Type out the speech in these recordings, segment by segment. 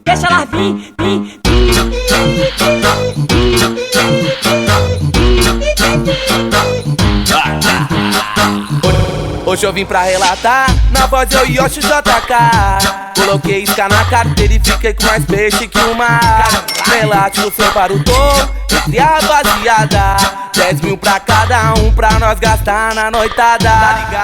Deixa ela vir. Hoje eu vim pra relatar, na voz eu Yoshi JK. Coloquei isca na carteira e fiquei com mais peixe que o mar. Relate no seu parutor, entre a rapaziada. 10 mil pra cada um pra nós gastar na noitada.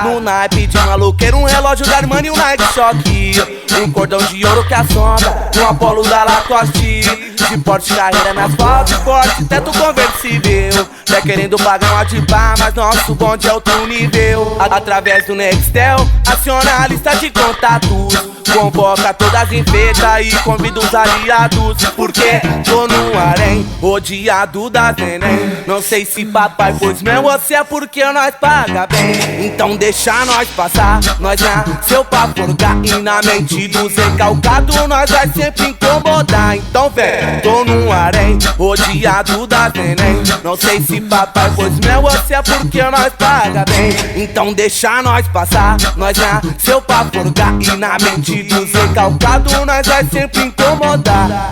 No naipe de maloqueiro, um relógio da Armani e um Nike Shock. Um cordão de ouro que assombra, um Apollo da Lacoste. De porte, carreira nas asfalto forte, teto conversível. Tá querendo pagar uma de bar, mas nosso bonde é outro nível. Através do Nextel, aciona a lista de contatos. Convoca todas em festa e convida os aliados. Porque tô no harém, rodeado das neném. Não sei se papai pôs meu ou se é porque nós paga bem. Então deixa nós passar, nós nasceu pra forgar. E na mente dos recalcados nós vai sempre incomodar. Então vem, tô no harém, rodeado das neném. Não sei se papai pôs meu ou se é porque nós paga bem. Então deixa nós passar, nós nasceu pra forgar. E na mente dos recalcados nós vai sempre incomodar.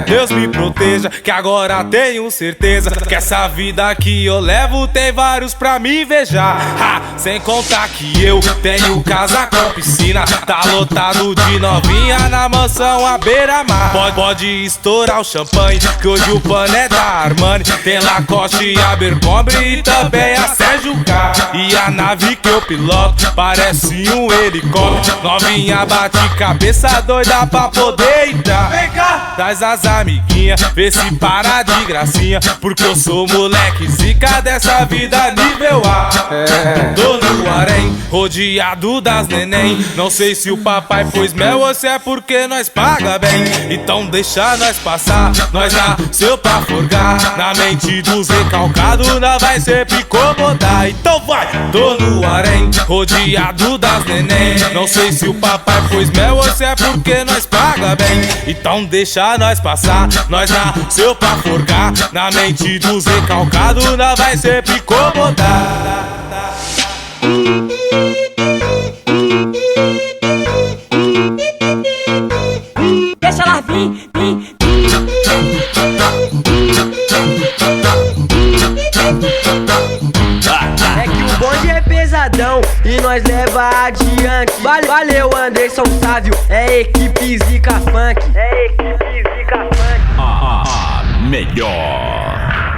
Deus me proteja, que agora tenho certeza que essa vida que eu levo tem vários pra me invejar. Sem contar que eu tenho casa com piscina, tá lotado de novinha na mansão à beira-mar. Pode estourar o champanhe, que hoje o pano é da Armani. Tem Lacoste e Abercrombie e também a Sérgio K. E a nave que eu piloto parece um helicóptero. Novinha bate cabeça doida pra poder entrar. Vem cá! Traz as amiguinhas, vê se para de gracinha, porque eu sou moleque zica dessa vida nível A. Tô no harém, rodeado das neném. Não sei se o papai pôs mel ou se é porque nós paga bem. Então deixa nós passar, nós nasceu pra forgar. Na mente dos recalcados nós vai sempre incomodar. Então vai! Tô no harém, rodeado das neném. Não sei se o papai pôs mel ou se é porque nós paga bem. Então deixa nós passar, nós nasceu pra forgar. Na mente dos recalcados nós vai sempre incomodar. Deixa ela vir. É que o bonde é pesadão e nós leva adiante. Valeu, Anderson Sávio, é equipe Zica Funk. Melhor.